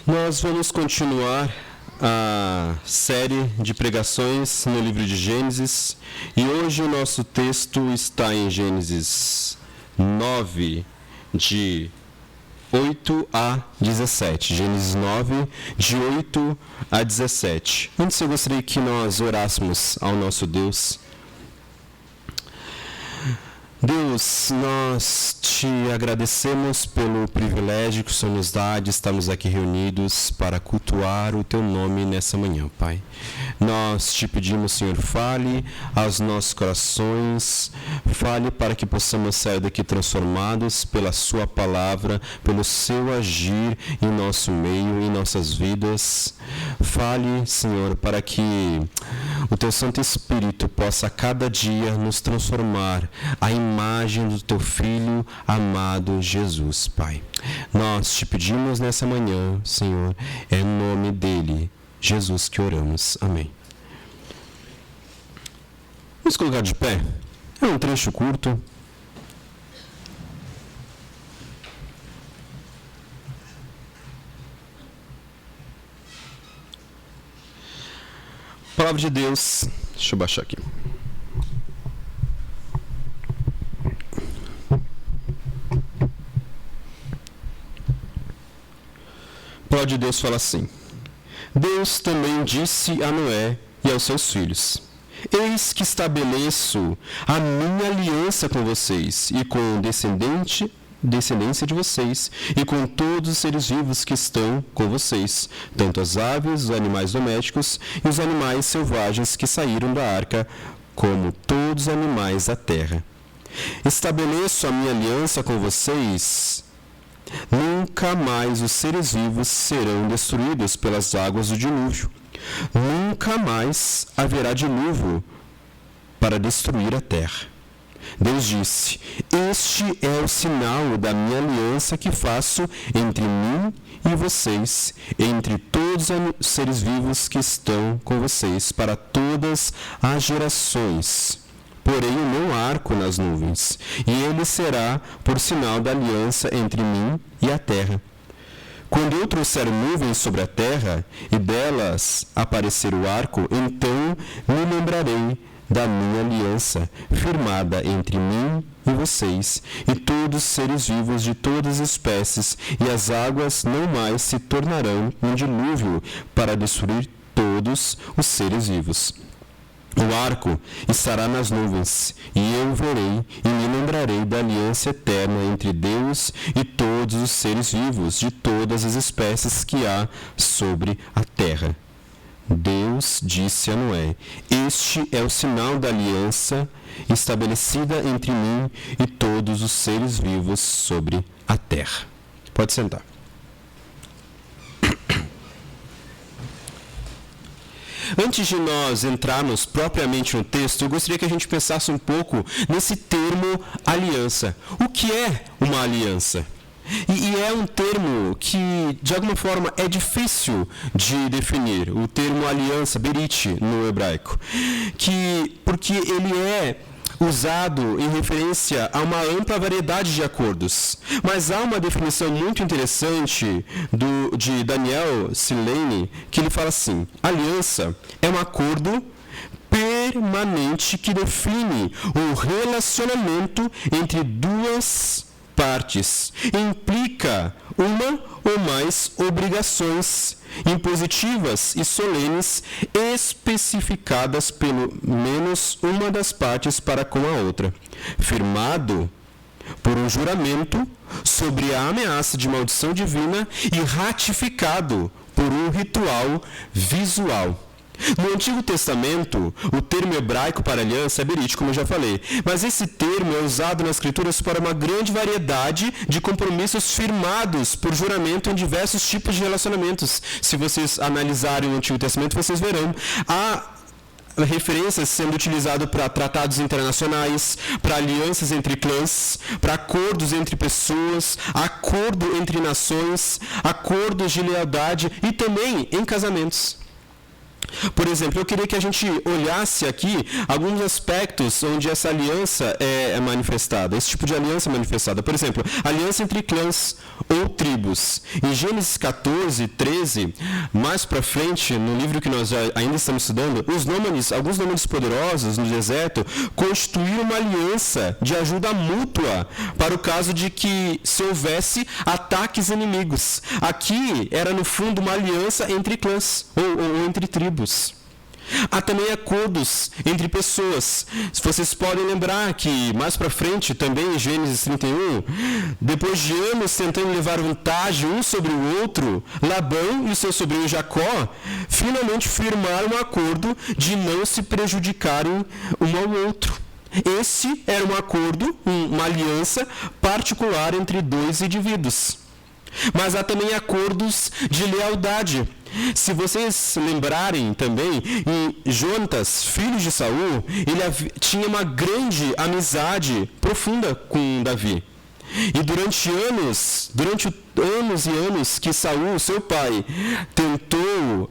Nós vamos continuar a série de pregações no livro de Gênesis e hoje o nosso texto está em Gênesis 9, de 8 a 17. Gênesis 9, de 8 a 17. Antes eu gostaria que nós orássemos ao nosso Deus. Deus, nós te agradecemos pelo privilégio que o Senhor nos dá de estarmos aqui reunidos para cultuar o Teu nome nessa manhã, Pai. Nós te pedimos, Senhor, fale aos nossos corações, fale para que possamos sair daqui transformados pela Sua palavra, pelo Seu agir em nosso meio, em nossas vidas. Fale, Senhor, para que o Teu Santo Espírito possa a cada dia nos transformar a imagem do Teu Filho amado Jesus, Pai. Nós te pedimos nessa manhã, Senhor, é em nome dEle, Jesus, que oramos. Amém. Vamos colocar de pé. É um trecho curto. Palavra de Deus. Deixa eu baixar aqui. A palavra de Deus fala assim: Deus também disse a Noé e aos seus filhos: Eis que estabeleço a minha aliança com vocês e com o descendência de vocês e com todos os seres vivos que estão com vocês, tanto as aves, os animais domésticos e os animais selvagens que saíram da arca, como todos os animais da terra. Estabeleço a minha aliança com vocês. Nunca mais os seres vivos serão destruídos pelas águas do dilúvio. Nunca mais haverá dilúvio para destruir a terra. Deus disse: Este é o sinal da minha aliança que faço entre mim e vocês, entre todos os seres vivos que estão com vocês, para todas as gerações. Porém, o meu arco nas nuvens, e ele será por sinal da aliança entre mim e a terra. Quando eu trouxer nuvens sobre a terra, e delas aparecer o arco, então me lembrarei da minha aliança, firmada entre mim e vocês, e todos os seres vivos de todas as espécies, e as águas não mais se tornarão um dilúvio para destruir todos os seres vivos. O arco estará nas nuvens, e eu verei e me lembrarei da aliança eterna entre Deus e todos os seres vivos de todas as espécies que há sobre a terra. Deus disse a Noé: Este é o sinal da aliança estabelecida entre mim e todos os seres vivos sobre a terra. Pode sentar. Antes de nós entrarmos propriamente no texto, eu gostaria que a gente pensasse um pouco nesse termo aliança. O que é uma aliança? E é um termo que, de alguma forma, é difícil de definir. O termo aliança, berit, no hebraico. Porque ele é usado em referência a uma ampla variedade de acordos. Mas há uma definição muito interessante de Daniel Silene, que ele fala assim: aliança é um acordo permanente que define o relacionamento entre duas partes. Implica uma ou mais obrigações impositivas e solenes especificadas pelo menos uma das partes para com a outra, firmado por um juramento sobre a ameaça de maldição divina e ratificado por um ritual visual. No Antigo Testamento, o termo hebraico para aliança é berit, como eu já falei, mas esse termo é usado nas Escrituras para uma grande variedade de compromissos firmados por juramento em diversos tipos de relacionamentos. Se vocês analisarem o Antigo Testamento, vocês verão. Há referências sendo utilizadas para tratados internacionais, para alianças entre clãs, para acordos entre pessoas, acordo entre nações, acordos de lealdade e também em casamentos. Por exemplo, eu queria que a gente olhasse aqui alguns aspectos onde essa aliança é manifestada, esse tipo de aliança é manifestada. Por exemplo, aliança entre clãs ou tribos. Em Gênesis 14, 13, mais para frente, no livro que nós ainda estamos estudando, alguns nômades poderosos no deserto constituíram uma aliança de ajuda mútua para o caso de que se houvesse ataques inimigos. Aqui era, no fundo, uma aliança entre clãs ou entre tribos. Há também acordos entre pessoas. Vocês podem lembrar que mais para frente, também em Gênesis 31, depois de anos tentando levar vantagem um sobre o outro, Labão e o seu sobrinho Jacó finalmente firmaram um acordo de não se prejudicarem um ao outro. Esse era um acordo, uma aliança particular entre dois indivíduos. Mas há também acordos de lealdade. Se vocês lembrarem também, em Jonatas, filho de Saul, ele tinha uma grande amizade profunda com Davi. E durante anos e anos que Saul, seu pai, tentou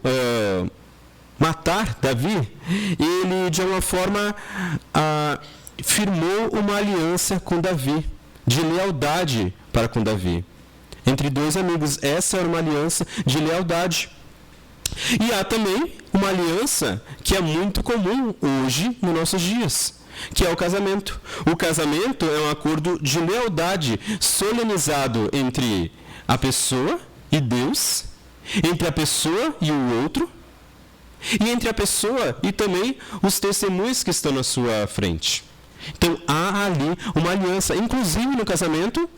matar Davi, ele de alguma forma firmou uma aliança com Davi, de lealdade para com Davi. Entre dois amigos, essa era uma aliança de lealdade. E há também uma aliança que é muito comum hoje, nos nossos dias, que é o casamento. O casamento é um acordo de lealdade solenizado entre a pessoa e Deus, entre a pessoa e o outro, e entre a pessoa e também os testemunhos que estão na sua frente. Então, há ali uma aliança. Inclusive, no casamento,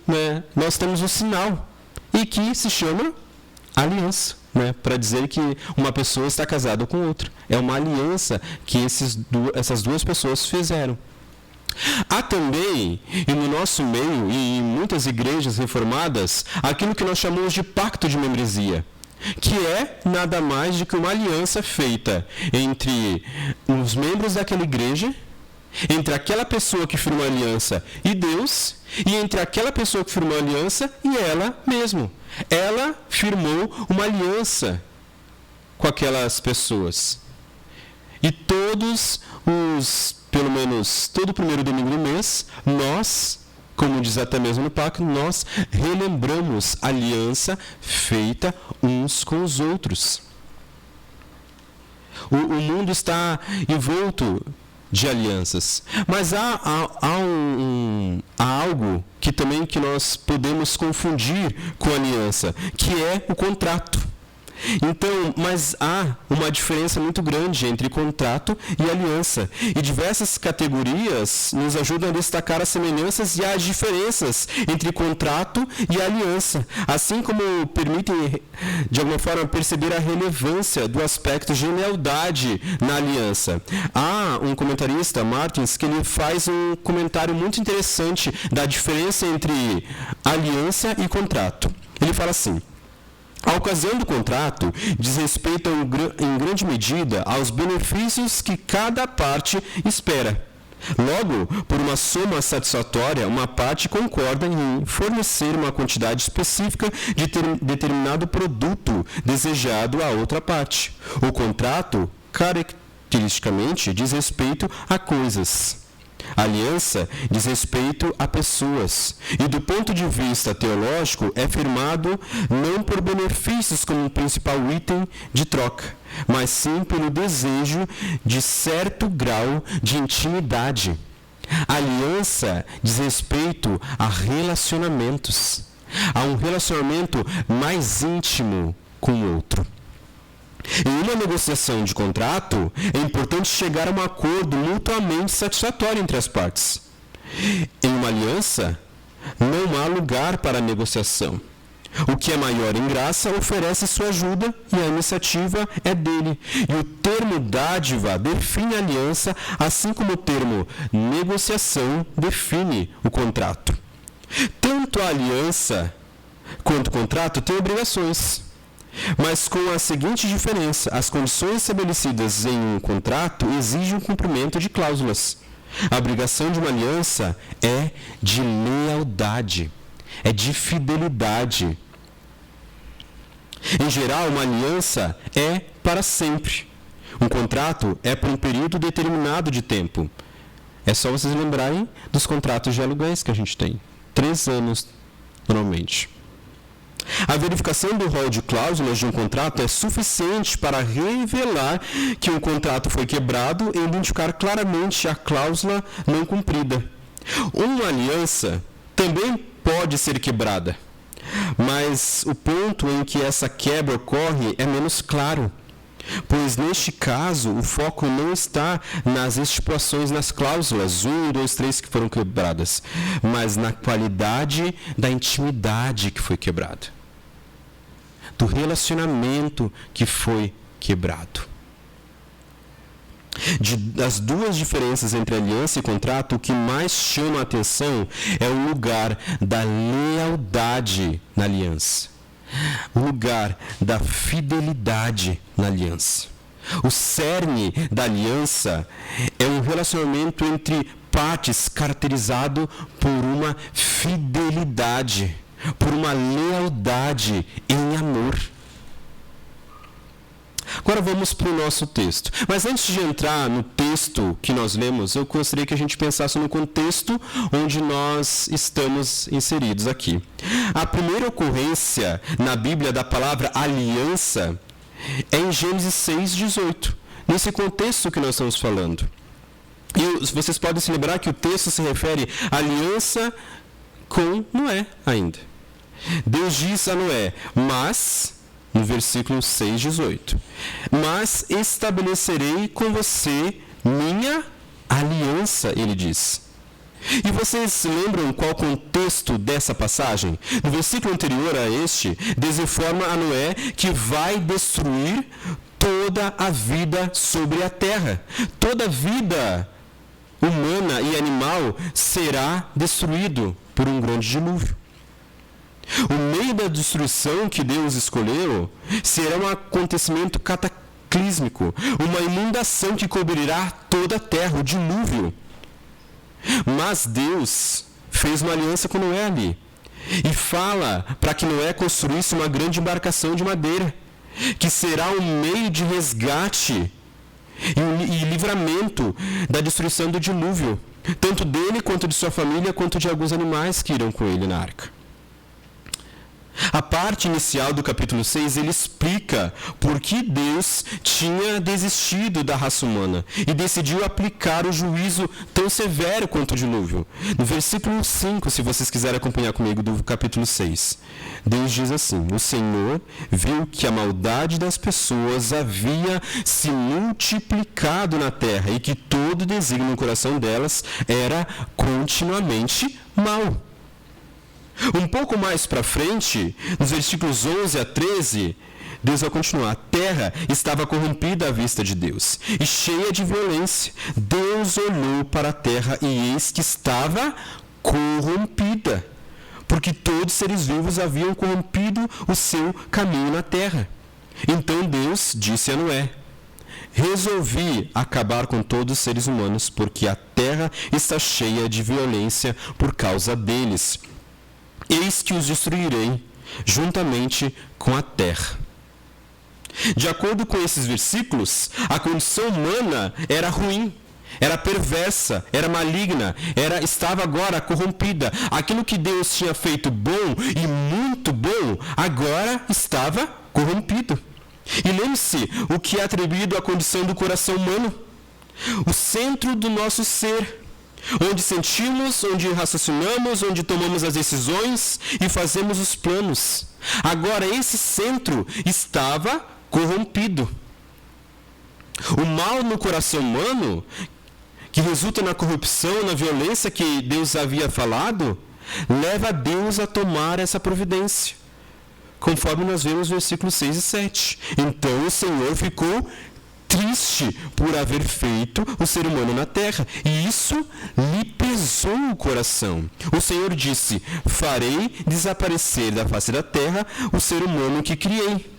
nós temos um sinal, e que se chama aliança, para dizer que uma pessoa está casada com outra. É uma aliança que essas duas pessoas fizeram. Há também, e no nosso meio, e em muitas igrejas reformadas, aquilo que nós chamamos de pacto de membresia, que é nada mais do que uma aliança feita entre os membros daquela igreja, entre aquela pessoa que firmou a aliança e Deus, e entre aquela pessoa que firmou a aliança e ela mesma. Ela firmou uma aliança com aquelas pessoas. E pelo menos todo o primeiro domingo do mês, nós, como diz até mesmo no pacto, nós relembramos a aliança feita uns com os outros. O mundo está envolto de alianças. Mas há algo que nós podemos confundir com aliança, que é o contrato. Então, mas há uma diferença muito grande entre contrato e aliança. E diversas categorias nos ajudam a destacar as semelhanças e as diferenças entre contrato e aliança, assim como permitem, de alguma forma, perceber a relevância do aspecto de lealdade na aliança. Há um comentarista, Martins, que ele faz um comentário muito interessante da diferença entre aliança e contrato. Ele fala assim: a ocasião do contrato diz respeito em grande medida aos benefícios que cada parte espera. Logo, por uma soma satisfatória, uma parte concorda em fornecer uma quantidade específica de determinado produto desejado à outra parte. O contrato, caracteristicamente, diz respeito a coisas. A aliança diz respeito a pessoas, e do ponto de vista teológico é firmado não por benefícios como um principal item de troca, mas sim pelo desejo de certo grau de intimidade. A aliança diz respeito a relacionamentos, a um relacionamento mais íntimo com o outro. Em uma negociação de contrato, é importante chegar a um acordo mutuamente satisfatório entre as partes. Em uma aliança, não há lugar para negociação. O que é maior em graça oferece sua ajuda e a iniciativa é dele. E o termo dádiva define a aliança, assim como o termo negociação define o contrato. Tanto a aliança quanto o contrato têm obrigações. Mas com a seguinte diferença: as condições estabelecidas em um contrato exigem o cumprimento de cláusulas. A obrigação de uma aliança é de lealdade, é de fidelidade. Em geral, uma aliança é para sempre. Um contrato é por um período determinado de tempo. É só vocês lembrarem dos contratos de aluguéis que a gente tem. 3 anos, normalmente. A verificação do rol de cláusulas de um contrato é suficiente para revelar que um contrato foi quebrado e identificar claramente a cláusula não cumprida. Uma aliança também pode ser quebrada, mas o ponto em que essa quebra ocorre é menos claro, pois neste caso o foco não está nas estipulações, nas cláusulas 1, 2, 3 que foram quebradas, mas na qualidade da intimidade que foi quebrada, do relacionamento que foi quebrado. Das duas diferenças entre aliança e contrato, o que mais chama a atenção é o lugar da lealdade na aliança, o lugar da fidelidade na aliança. O cerne da aliança é um relacionamento entre partes caracterizado por uma fidelidade, por uma lealdade em amor. Agora vamos para o nosso texto. Mas antes de entrar no texto que nós lemos, eu gostaria que a gente pensasse no contexto onde nós estamos inseridos aqui. A primeira ocorrência na Bíblia da palavra aliança é em Gênesis 6:18, nesse contexto que nós estamos falando. E vocês podem se lembrar que o texto se refere à aliança com Noé ainda. Deus diz a Noé, no versículo 6:18, mas estabelecerei com você minha aliança, ele diz. E vocês lembram qual o contexto dessa passagem? No versículo anterior a este, Deus informa a Noé que vai destruir toda a vida sobre a terra. Toda vida humana e animal será destruído por um grande dilúvio. O meio da destruição que Deus escolheu será um acontecimento cataclísmico, uma inundação que cobrirá toda a terra, o dilúvio. Mas Deus fez uma aliança com Noé ali e fala para que Noé construísse uma grande embarcação de madeira, que será um meio de resgate e livramento da destruição do dilúvio, tanto dele quanto de sua família, quanto de alguns animais que irão com ele na arca. A parte inicial do capítulo 6, ele explica por que Deus tinha desistido da raça humana e decidiu aplicar o juízo tão severo quanto o dilúvio. No versículo 5, se vocês quiserem acompanhar comigo do capítulo 6, Deus diz assim: o Senhor viu que a maldade das pessoas havia se multiplicado na terra e que todo desígnio no coração delas era continuamente mau. Um pouco mais para frente, nos versículos 11 a 13, Deus vai continuar. A terra estava corrompida à vista de Deus e cheia de violência. Deus olhou para a terra e eis que estava corrompida, porque todos os seres vivos haviam corrompido o seu caminho na terra. Então Deus disse a Noé: resolvi acabar com todos os seres humanos, porque a terra está cheia de violência por causa deles. Eis que os destruirei, juntamente com a terra. De acordo com esses versículos, a condição humana era ruim, era perversa, era maligna, estava agora corrompida. Aquilo que Deus tinha feito bom e muito bom, agora estava corrompido. E lembre-se o que é atribuído à condição do coração humano: o centro do nosso ser, onde sentimos, onde raciocinamos, onde tomamos as decisões e fazemos os planos. Agora, esse centro estava corrompido. O mal no coração humano, que resulta na corrupção, na violência que Deus havia falado, leva Deus a tomar essa providência, conforme nós vemos nos versículos 6 e 7. Então o Senhor ficou triste por haver feito o ser humano na terra, e isso lhe pesou o coração. O Senhor disse: farei desaparecer da face da terra o ser humano que criei.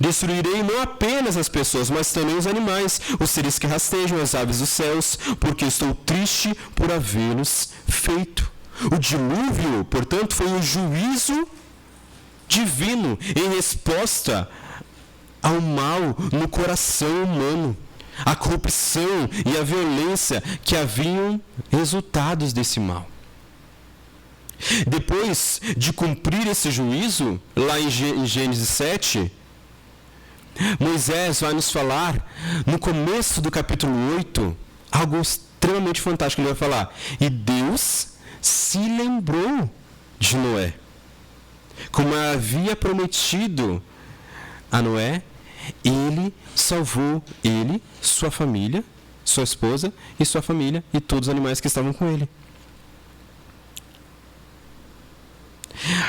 Destruirei não apenas as pessoas, mas também os animais, os seres que rastejam, as aves dos céus, porque estou triste por havê-los feito. O dilúvio, portanto, foi um juízo divino em resposta ao mal no coração humano, a corrupção e a violência que haviam resultados desse mal. Depois de cumprir esse juízo, lá em Gênesis 7, Moisés vai nos falar, no começo do capítulo 8, algo extremamente fantástico. Ele vai falar: e Deus se lembrou de Noé, como havia prometido a Noé. Ele salvou ele, sua família, sua esposa e sua família e todos os animais que estavam com ele.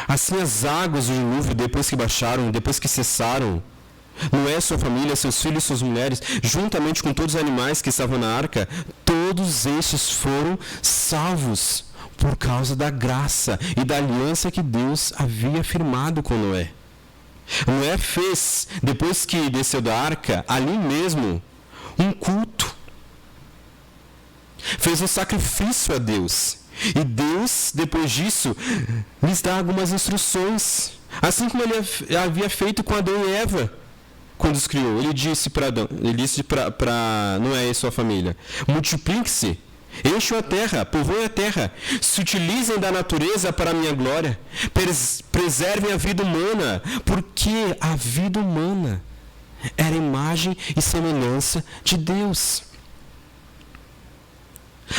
Assim, as águas do dilúvio, depois que baixaram, depois que cessaram, Noé, sua família, seus filhos e suas mulheres, juntamente com todos os animais que estavam na arca, todos estes foram salvos por causa da graça e da aliança que Deus havia firmado com Noé. Noé fez, depois que desceu da arca, ali mesmo, um culto. Fez um sacrifício a Deus. E Deus, depois disso, lhes dá algumas instruções. Assim como ele havia feito com Adão e Eva, quando os criou. Ele disse para Noé e sua família: multipliquem-se, encham a terra, povoem a terra, se utilizem da natureza para a minha glória, preservem a vida humana, porque a vida humana era imagem e semelhança de Deus.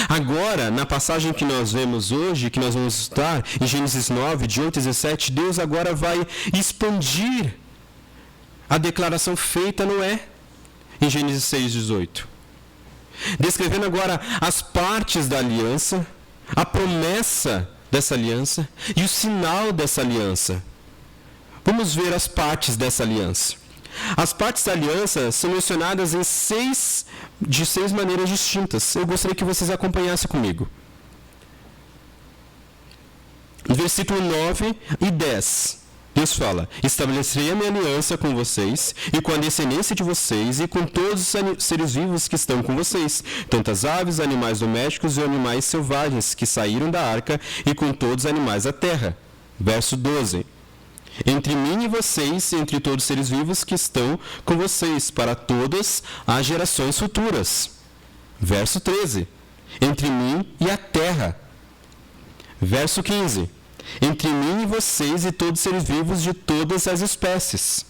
Agora, na passagem que nós vemos hoje, que nós vamos estudar, em Gênesis 9, de 8 a 17, Deus agora vai expandir a declaração feita a Noé, em Gênesis 6, 18. Descrevendo agora as partes da aliança, a promessa dessa aliança e o sinal dessa aliança. Vamos ver as partes dessa aliança. As partes da aliança são mencionadas em seis maneiras distintas. Eu gostaria que vocês acompanhassem comigo. No versículo 9 e 10, Deus fala: estabelecerei a minha aliança com vocês e com a descendência de vocês e com todos os seres vivos que estão com vocês, tanto as aves, animais domésticos e animais selvagens que saíram da arca e com todos os animais da terra. Verso 12. Entre mim e vocês, entre todos os seres vivos que estão com vocês, para todas as gerações futuras. Verso 13. Entre mim e a terra. Verso 15. Entre mim e vocês e todos os seres vivos de todas as espécies.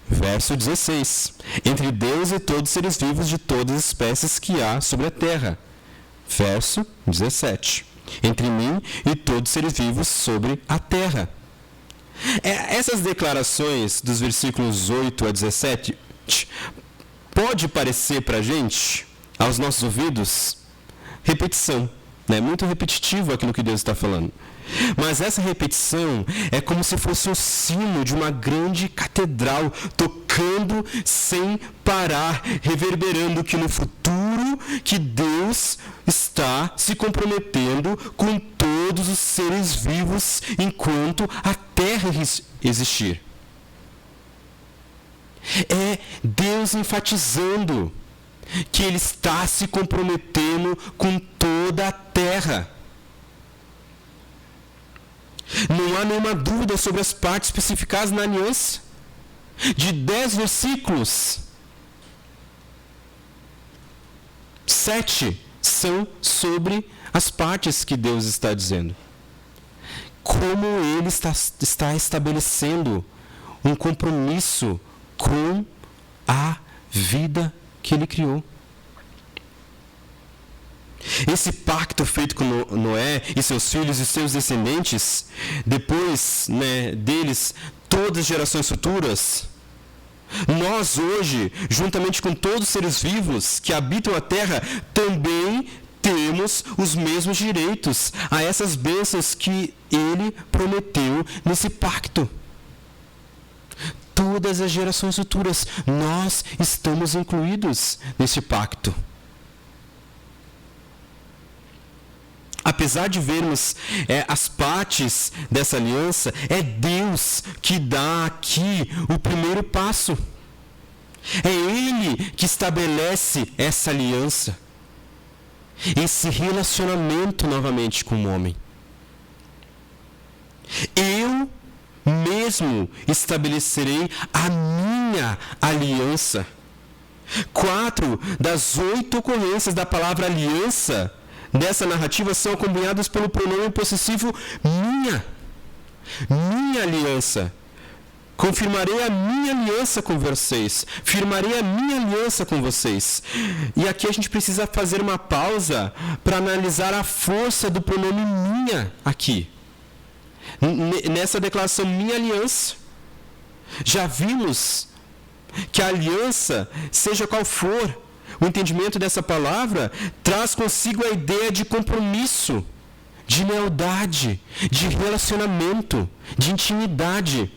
Verso 16. Entre Deus e todos os seres vivos de todas as espécies que há sobre a terra. Verso 17. Entre mim e todos os seres vivos sobre a terra. Essas declarações dos versículos 8 a 17 pode parecer para a gente, aos nossos ouvidos, repetição, né? Muito repetitivo aquilo que Deus está falando. Mas essa repetição é como se fosse o sino de uma grande catedral, tocando sem parar, reverberando que no futuro que Deus está se comprometendo com todos os seres vivos enquanto a terra existir. É Deus enfatizando que Ele está se comprometendo com toda a terra. Não há nenhuma dúvida sobre as partes especificadas na aliança. De 10 versículos, 7 são sobre as partes que Deus está dizendo. Como Ele está estabelecendo um compromisso com a vida que Ele criou. Esse pacto feito com Noé e seus filhos e seus descendentes, depois deles, todas as gerações futuras, nós hoje, juntamente com todos os seres vivos que habitam a terra, também temos os mesmos direitos a essas bênçãos que Ele prometeu nesse pacto. Todas as gerações futuras, nós estamos incluídos nesse pacto. Apesar de vermos as partes dessa aliança, é Deus que dá aqui o primeiro passo. É Ele que estabelece essa aliança, esse relacionamento novamente com o homem. Eu mesmo estabelecerei a minha minha aliança. 4 das 8 ocorrências da palavra aliança nessa narrativa são acompanhadas pelo pronome possessivo minha. Minha aliança. Confirmarei a minha aliança com vocês. Firmarei a minha aliança com vocês. E aqui a gente precisa fazer uma pausa para analisar a força do pronome minha aqui. Nessa declaração minha aliança. Já vimos que a aliança, seja qual for o entendimento dessa palavra, traz consigo a ideia de compromisso, de lealdade, de relacionamento, de intimidade.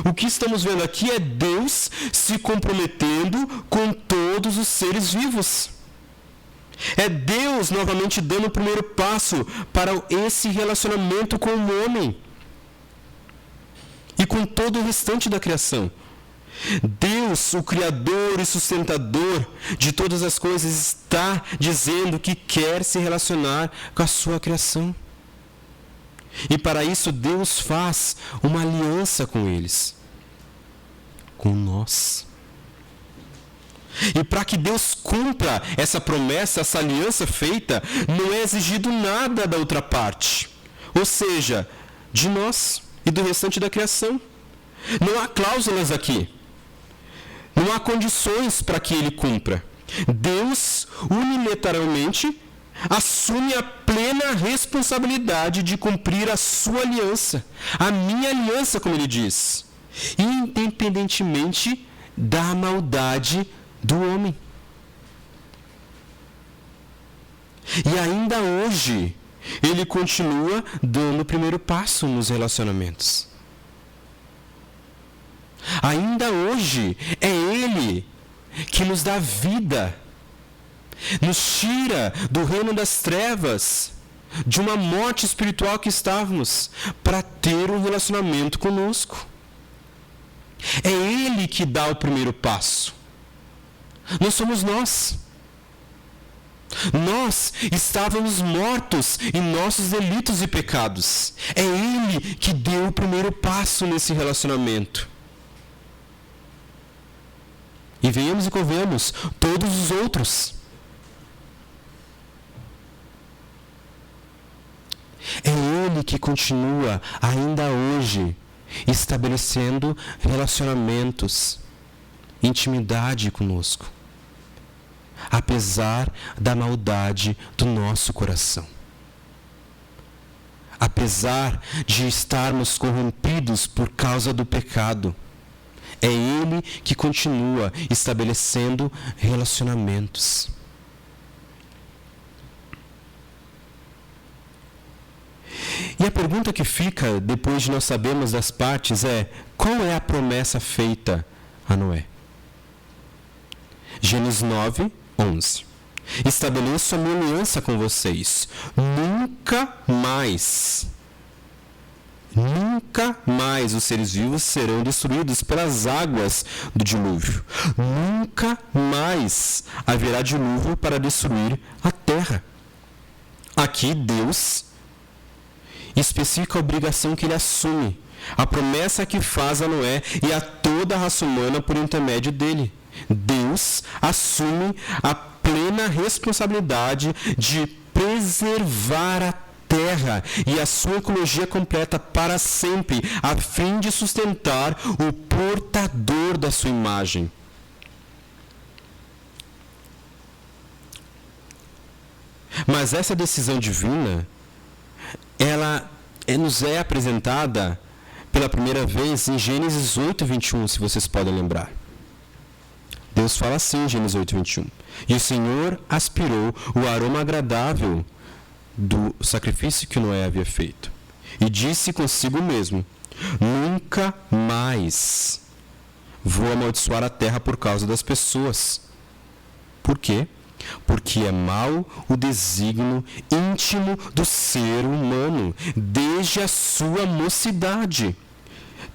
O que estamos vendo aqui é Deus se comprometendo com todos os seres vivos. É Deus novamente dando o primeiro passo para esse relacionamento com o homem e com todo o restante da criação. Deus, o Criador e sustentador de todas as coisas, está dizendo que quer se relacionar com a sua criação. E para isso Deus faz uma aliança com eles, com nós. E para que Deus cumpra essa promessa, essa aliança feita, não é exigido nada da outra parte, ou seja, de nós e do restante da criação. Não há cláusulas aqui. Não há condições para que ele cumpra. Deus unilateralmente assume a plena responsabilidade de cumprir a sua aliança, a minha aliança, como ele diz, independentemente da maldade do homem. E ainda hoje, ele continua dando o primeiro passo nos relacionamentos. Ainda hoje, é Ele que nos dá vida, nos tira do reino das trevas, de uma morte espiritual que estávamos, para ter um relacionamento conosco. É Ele que dá o primeiro passo. Não somos nós. Nós estávamos mortos em nossos delitos e pecados. É Ele que deu o primeiro passo nesse relacionamento. E venhamos e convenhamos, todos os outros. É Ele que continua, ainda hoje, estabelecendo relacionamentos, intimidade conosco, apesar da maldade do nosso coração. Apesar de estarmos corrompidos por causa do pecado, é Ele que continua estabelecendo relacionamentos. E a pergunta que fica, depois de nós sabermos das partes, é: qual é a promessa feita a Noé? Gênesis 9, 11. Estabeleço a minha aliança com vocês. Nunca mais os seres vivos serão destruídos pelas águas do dilúvio. Nunca mais haverá dilúvio para destruir a terra. Aqui Deus especifica a obrigação que ele assume, a promessa que faz a Noé e a toda a raça humana por intermédio dele. Deus assume a plena responsabilidade de preservar a terra e a sua ecologia completa para sempre, a fim de sustentar o portador da sua imagem. Mas essa decisão divina, ela nos é apresentada pela primeira vez em Gênesis 8, 21, se vocês podem lembrar. Deus fala assim em Gênesis 8, 21. E o Senhor aspirou o aroma agradável do sacrifício que Noé havia feito. E disse consigo mesmo: nunca mais vou amaldiçoar a terra por causa das pessoas. Por quê? Porque é mau o desígnio íntimo do ser humano, desde a sua mocidade.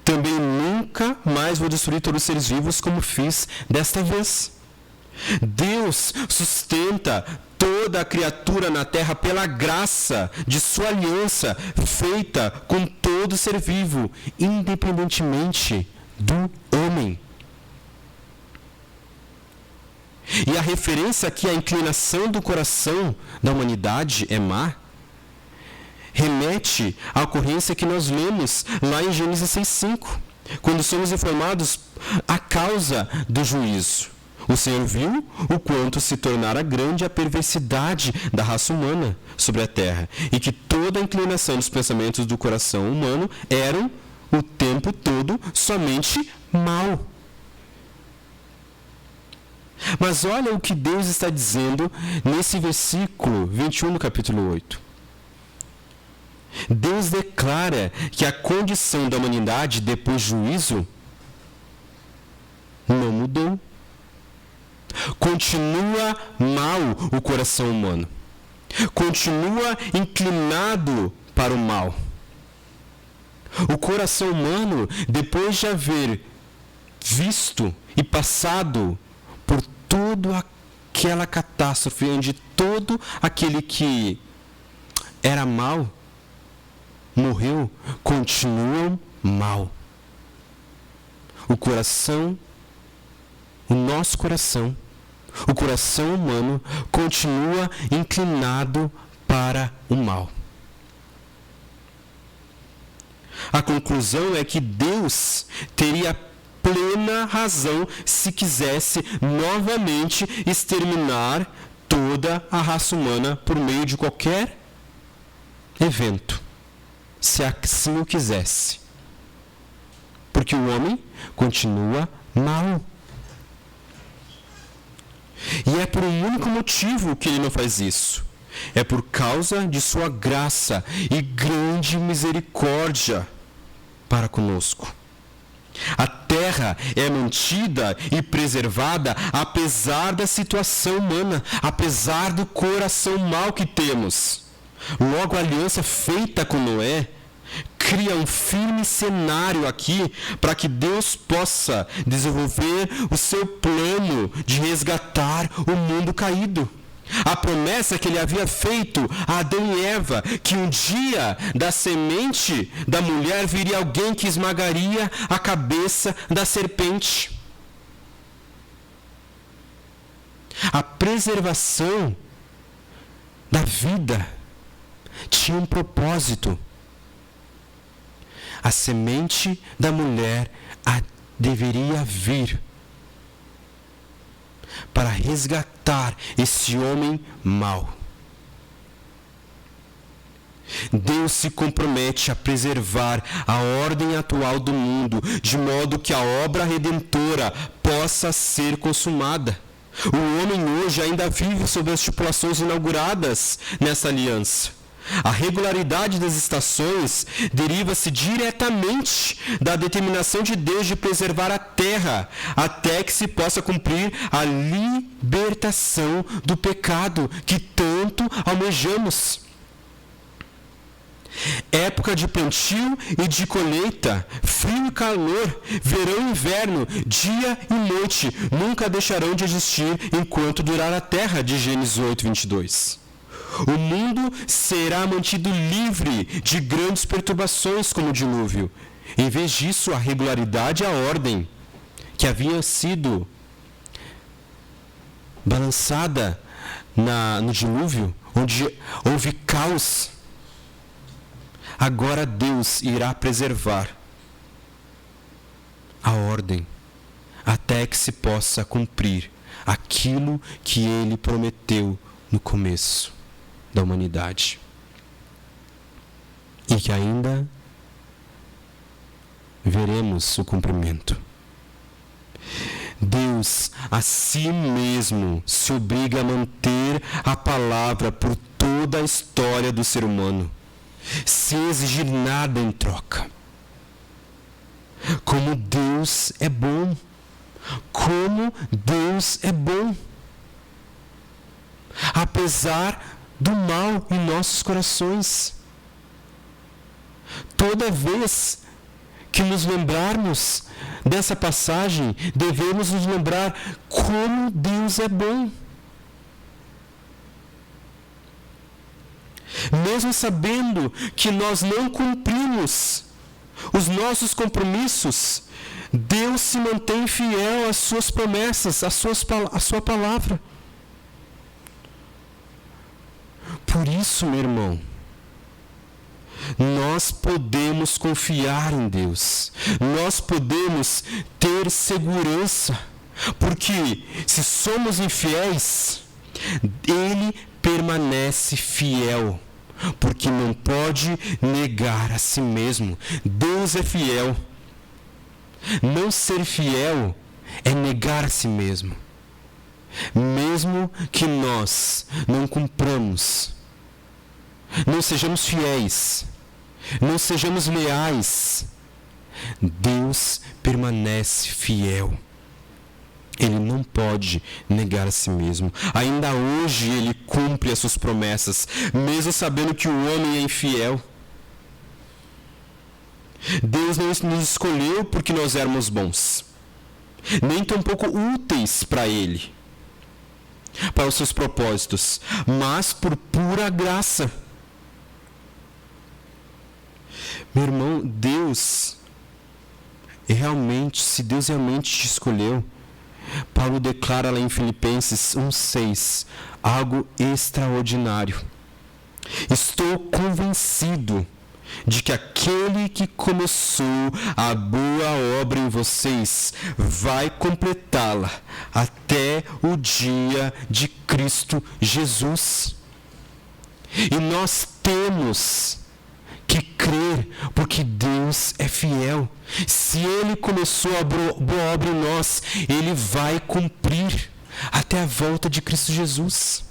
Também nunca mais vou destruir todos os seres vivos como fiz desta vez. Deus sustenta toda a criatura na terra pela graça de sua aliança feita com todo ser vivo, independentemente do homem. E a referência aqui à inclinação do coração da humanidade é má, remete à ocorrência que nós lemos lá em Gênesis 6:5, quando somos informados a causa do juízo. O Senhor viu o quanto se tornara grande a perversidade da raça humana sobre a terra, e que toda a inclinação dos pensamentos do coração humano eram, o tempo todo, somente mal. Mas olha o que Deus está dizendo nesse versículo 21 do capítulo 8. Deus declara que a condição da humanidade depois do juízo não mudou. Continua mal o coração humano. Continua inclinado para o mal. O coração humano, depois de haver visto e passado por toda aquela catástrofe, onde todo aquele que era mal morreu, continuam mal. O nosso coração, o coração humano, continua inclinado para o mal. A conclusão é que Deus teria plena razão se quisesse novamente exterminar toda a raça humana por meio de qualquer evento, se assim o quisesse. Porque o homem continua mau. E é por um único motivo que ele não faz isso. É por causa de sua graça e grande misericórdia para conosco. A terra é mantida e preservada apesar da situação humana, apesar do coração mau que temos. Logo, a aliança feita com Noé cria um firme cenário aqui para que Deus possa desenvolver o seu plano de resgatar o mundo caído. A promessa que ele havia feito a Adão e Eva, que um dia da semente da mulher viria alguém que esmagaria a cabeça da serpente. A preservação da vida tinha um propósito. A semente da mulher deveria vir para resgatar esse homem mau. Deus se compromete a preservar a ordem atual do mundo, de modo que a obra redentora possa ser consumada. O homem hoje ainda vive sob as estipulações inauguradas nessa aliança. A regularidade das estações deriva-se diretamente da determinação de Deus de preservar a terra, até que se possa cumprir a libertação do pecado que tanto almejamos. Época de plantio e de colheita, frio e calor, verão e inverno, dia e noite, nunca deixarão de existir enquanto durar a terra, de Gênesis 8:22. O mundo será mantido livre de grandes perturbações como o dilúvio. Em vez disso, a regularidade e a ordem que havia sido balançada no dilúvio, onde houve caos, agora Deus irá preservar a ordem até que se possa cumprir aquilo que ele prometeu no começo da humanidade e que ainda veremos o cumprimento. Deus a si mesmo se obriga a manter a palavra por toda a história do ser humano, sem exigir nada em troca. Como Deus é bom! Como Deus é bom! Apesar do mal em nossos corações. Toda vez que nos lembrarmos dessa passagem, devemos nos lembrar como Deus é bom. Mesmo sabendo que nós não cumprimos os nossos compromissos, Deus se mantém fiel às suas promessas, à sua palavra. Por isso, meu irmão, nós podemos confiar em Deus. Nós podemos ter segurança. Porque se somos infiéis, Ele permanece fiel. Porque não pode negar a si mesmo. Deus é fiel. Não ser fiel é negar a si mesmo. Mesmo que nós não cumpramos, não sejamos fiéis, não sejamos leais, Deus permanece fiel. Ele não pode negar a si mesmo. Ainda hoje Ele cumpre as suas promessas, mesmo sabendo que o homem é infiel. Deus não nos escolheu porque nós éramos bons, nem tampouco úteis para Ele, para os seus propósitos, mas por pura graça. Meu irmão, se Deus realmente te escolheu, Paulo declara lá em Filipenses 1,6, algo extraordinário. Estou convencido de que aquele que começou a boa obra em vocês vai completá-la até o dia de Cristo Jesus. E nós temos que crer, porque Deus é fiel. Se Ele começou a boa obra em nós, Ele vai cumprir até a volta de Cristo Jesus.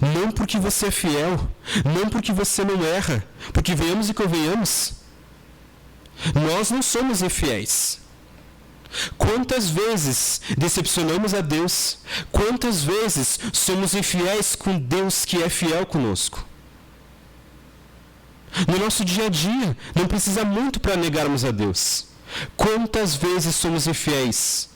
Não porque você é fiel, não porque você não erra, porque venhamos e convenhamos, nós não somos infiéis. Quantas vezes decepcionamos a Deus? Quantas vezes somos infiéis com Deus que é fiel conosco? No nosso dia a dia, não precisa muito para negarmos a Deus. Quantas vezes somos infiéis?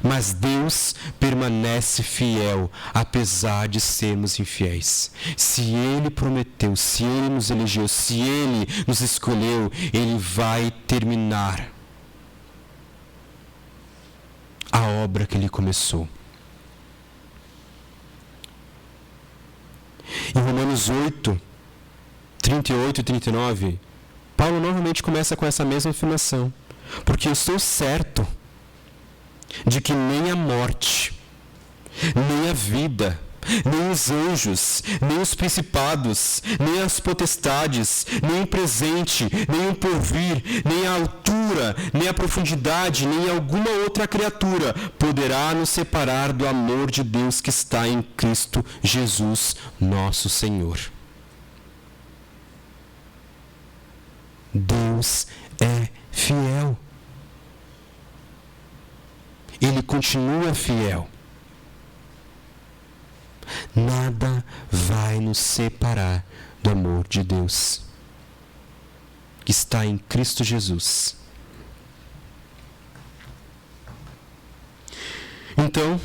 Mas Deus permanece fiel, apesar de sermos infiéis. Se Ele prometeu, se Ele nos elegeu, se Ele nos escolheu, Ele vai terminar a obra que Ele começou. Em Romanos 8, 38 e 39, Paulo novamente começa com essa mesma afirmação. Porque eu estou certo de que nem a morte, nem a vida, nem os anjos, nem os principados, nem as potestades, nem o presente, nem o porvir, nem a altura, nem a profundidade, nem alguma outra criatura poderá nos separar do amor de Deus que está em Cristo Jesus, nosso Senhor. Deus é fiel. Ele continua fiel. Nada vai nos separar do amor de Deus, que está em Cristo Jesus. Então,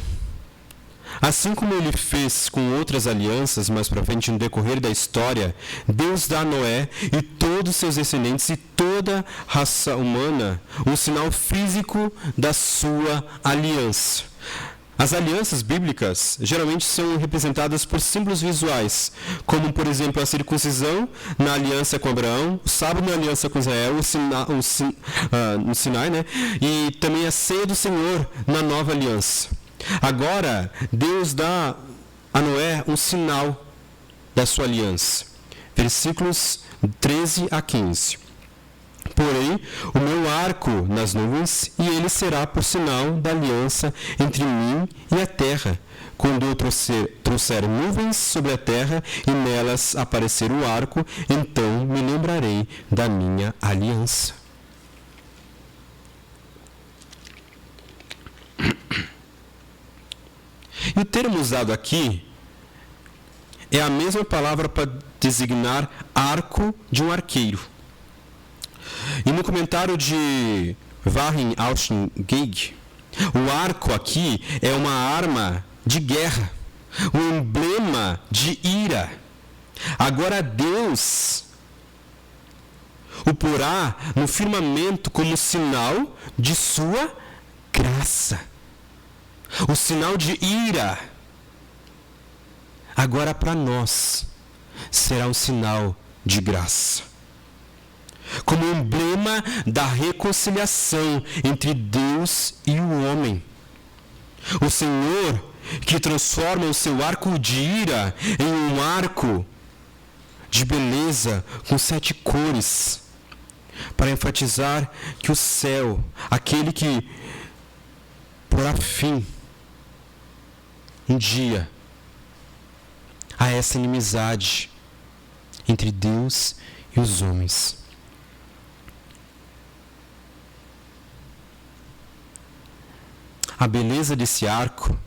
assim como Ele fez com outras alianças, mais para frente no decorrer da história, Deus dá a Noé e todos seus descendentes e toda a raça humana um sinal físico da sua aliança. As alianças bíblicas geralmente são representadas por símbolos visuais, como, por exemplo, a circuncisão na aliança com Abraão, o sábado na aliança com Israel, no Sinai, né? E também a ceia do Senhor na nova aliança. Agora, Deus dá a Noé um sinal da sua aliança. Versículos 13 a 15. Porém, o meu arco nas nuvens, e ele será por sinal da aliança entre mim e a terra. Quando eu trouxer nuvens sobre a terra e nelas aparecer o arco, então me lembrarei da minha aliança. E o termo usado aqui é a mesma palavra para designar arco de um arqueiro. E no comentário de Warren Austin-Geig, o arco aqui é uma arma de guerra, um emblema de ira. Agora Deus o porá no firmamento como sinal de sua graça. O sinal de ira. Agora para nós será um sinal de graça. Como emblema da reconciliação entre Deus e o homem. O Senhor que transforma o seu arco de ira em um arco de beleza com 7 cores, para enfatizar que o céu, aquele que porá fim um dia a essa inimizade entre Deus e os homens. A beleza desse arco,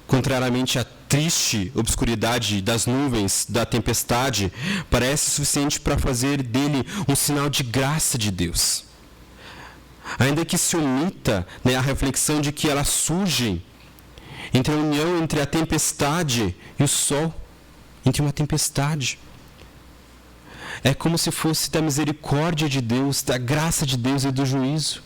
contrariamente à triste obscuridade das nuvens, da tempestade, parece suficiente para fazer dele um sinal de graça de Deus. Ainda que se omita, a reflexão de que elas surgem entre a união entre a tempestade e o sol, entre uma tempestade. É como se fosse da misericórdia de Deus, da graça de Deus e do juízo.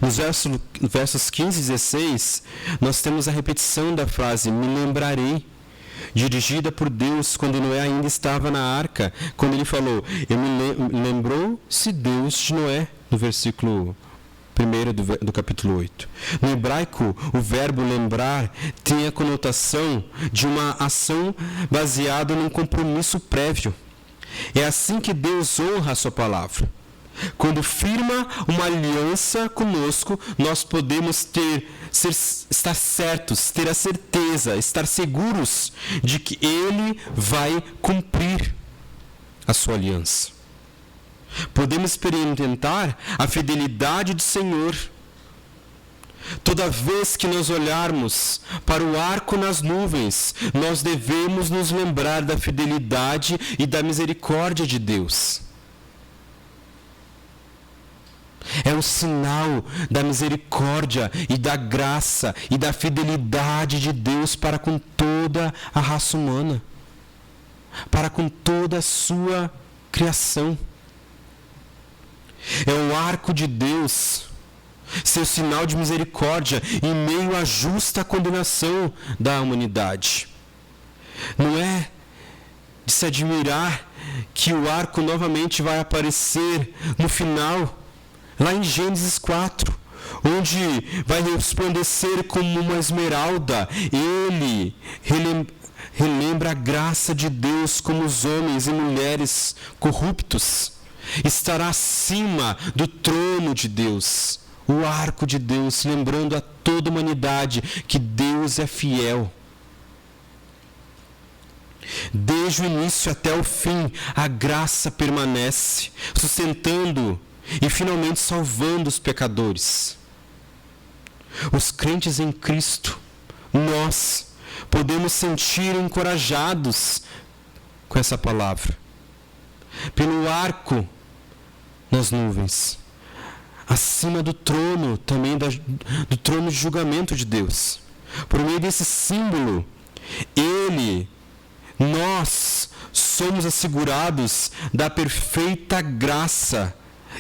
Nos versos 15 e 16, nós temos a repetição da frase, me lembrarei, dirigida por Deus quando Noé ainda estava na arca, quando ele falou, lembrou-se Deus de Noé, no versículo 1 do capítulo 8. No hebraico, o verbo lembrar tem a conotação de uma ação baseada num compromisso prévio. É assim que Deus honra a sua palavra. Quando firma uma aliança conosco, nós podemos estar certos, ter a certeza, estar seguros de que Ele vai cumprir a sua aliança. Podemos experimentar a fidelidade do Senhor. Toda vez que nós olharmos para o arco nas nuvens, nós devemos nos lembrar da fidelidade e da misericórdia de Deus. É um sinal da misericórdia e da graça e da fidelidade de Deus para com toda a raça humana, para com toda a sua criação. É o arco de Deus, seu sinal de misericórdia em meio à justa condenação da humanidade. Não é de se admirar que o arco novamente vai aparecer no final, lá em Gênesis 4, onde vai resplandecer como uma esmeralda. Ele relembra a graça de Deus como os homens e mulheres corruptos. Estará acima do trono de Deus, o arco de Deus, lembrando a toda a humanidade que Deus é fiel. Desde o início até o fim, a graça permanece, sustentando e finalmente salvando os pecadores. Os crentes em Cristo, nós podemos sentir encorajados com essa palavra. Pelo arco nas nuvens, acima do trono, também do trono de julgamento de Deus. Por meio desse símbolo, nós somos assegurados da perfeita graça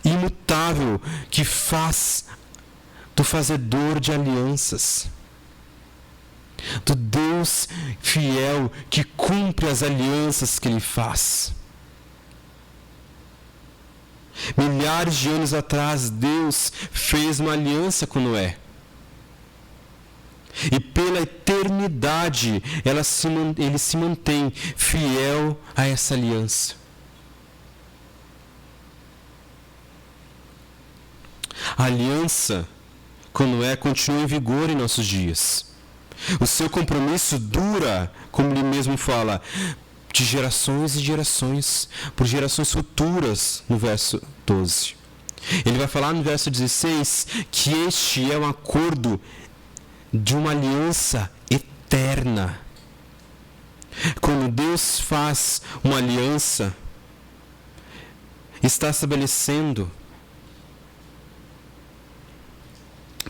imutável que faz do fazedor de alianças, do Deus fiel que cumpre as alianças que Ele faz. Milhares de anos atrás, Deus fez uma aliança com Noé. E pela eternidade, ele se mantém fiel a essa aliança. A aliança com Noé continua em vigor em nossos dias. O seu compromisso dura, como ele mesmo fala, de gerações e gerações, por gerações futuras, no verso 12. Ele vai falar no verso 16 que este é um acordo de uma aliança eterna. Quando Deus faz uma aliança, está estabelecendo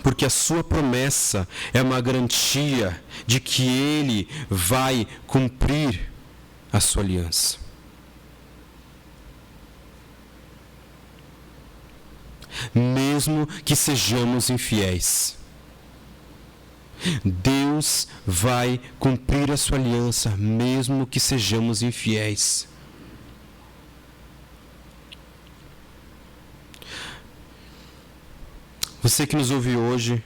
porque a sua promessa é uma garantia de que Ele vai cumprir a sua aliança. Mesmo que sejamos infiéis, Deus vai cumprir a sua aliança, mesmo que sejamos infiéis. Você que nos ouve hoje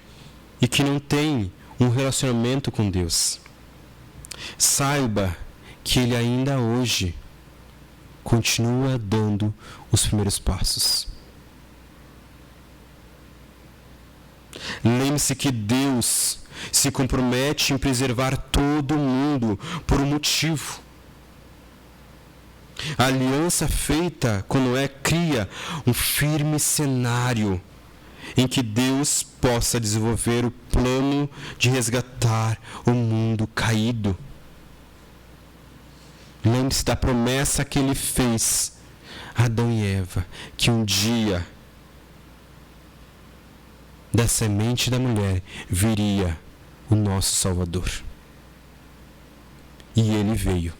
e que não tem um relacionamento com Deus, saiba que Ele ainda hoje continua dando os primeiros passos. Lembre-se que Deus se compromete em preservar todo mundo por um motivo. A aliança feita com Noé cria um firme cenário em que Deus possa desenvolver o plano de resgatar o mundo caído. Lembre-se da promessa que Ele fez a Adão e Eva, que um dia da semente da mulher viria o nosso Salvador. E Ele veio.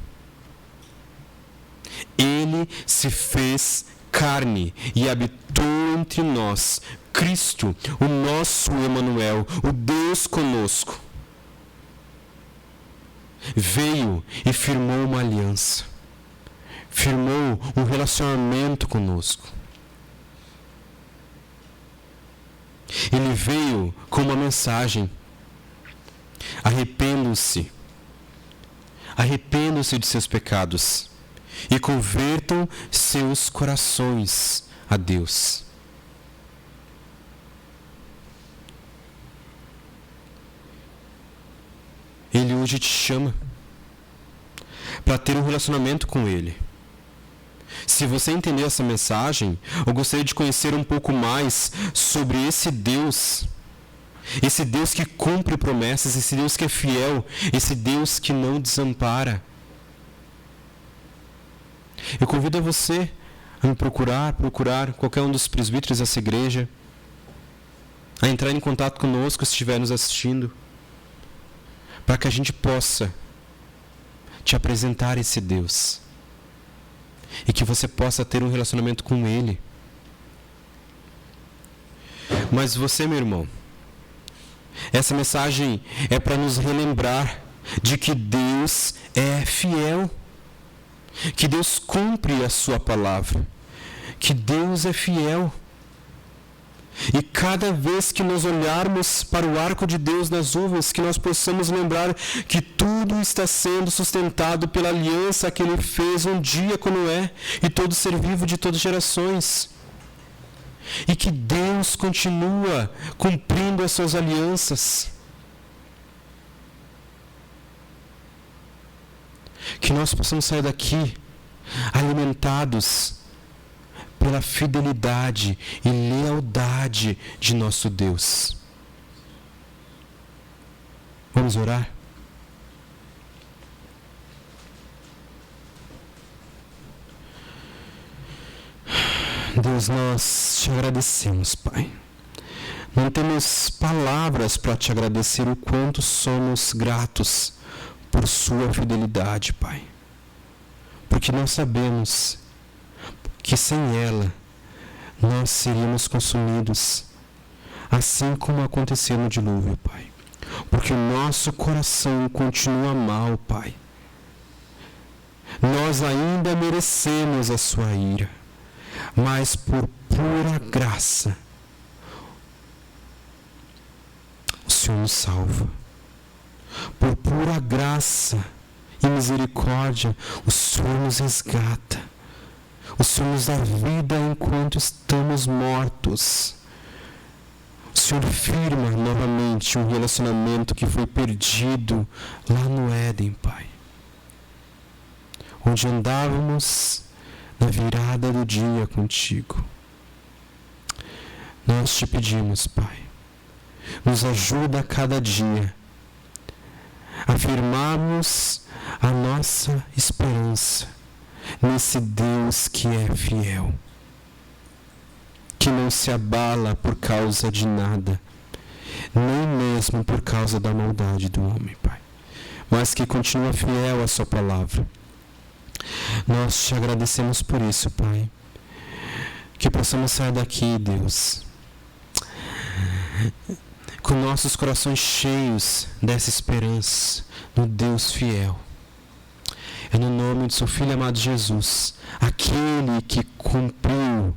Ele se fez carne e habitou entre nós. Cristo, o nosso Emanuel, o Deus conosco, veio e firmou uma aliança, firmou um relacionamento conosco. Ele veio com uma mensagem: arrependam-se de seus pecados e convertam seus corações a Deus. Ele hoje te chama para ter um relacionamento com Ele. Se você entendeu essa mensagem, eu gostaria de conhecer um pouco mais sobre esse Deus que cumpre promessas, esse Deus que é fiel, esse Deus que não desampara. Eu convido a você a me procurar qualquer um dos presbíteros dessa igreja, a entrar em contato conosco se estiver nos assistindo, para que a gente possa te apresentar esse Deus e que você possa ter um relacionamento com Ele. Mas você, meu irmão, essa mensagem é para nos relembrar de que Deus é fiel, que Deus cumpre a sua palavra, que Deus é fiel. E cada vez que nós olharmos para o arco de Deus nas nuvens, que nós possamos lembrar que tudo está sendo sustentado pela aliança que Ele fez um dia com Noé e todo ser vivo de todas as gerações. E que Deus continua cumprindo as suas alianças. Que nós possamos sair daqui alimentados pela fidelidade e lealdade de nosso Deus. Vamos orar? Deus, nós te agradecemos, Pai. Não temos palavras para te agradecer o quanto somos gratos por sua fidelidade, Pai. Porque nós sabemos que sem ela nós seríamos consumidos, assim como aconteceu no dilúvio, Pai. Porque o nosso coração continua mau, Pai. Nós ainda merecemos a sua ira, mas por pura graça o Senhor nos salva. Por pura graça e misericórdia o Senhor nos resgata. O Senhor nos dá vida enquanto estamos mortos. O Senhor firma novamente um relacionamento que foi perdido lá no Éden, Pai. Onde andávamos na virada do dia contigo. Nós te pedimos, Pai, nos ajuda a cada dia a afirmarmos a nossa esperança nesse Deus que é fiel, que não se abala por causa de nada nem mesmo por causa da maldade do homem, Pai, mas que continua fiel à sua palavra. Nós te agradecemos por isso, Pai. Que possamos sair daqui, Deus, com nossos corações cheios dessa esperança no Deus fiel. É no nome de seu Filho amado Jesus, aquele que cumpriu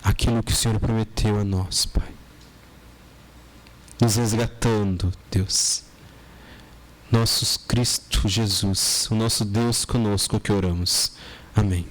aquilo que o Senhor prometeu a nós, Pai. Nos resgatando, Deus. Nosso Cristo Jesus, o nosso Deus conosco, que oramos. Amém.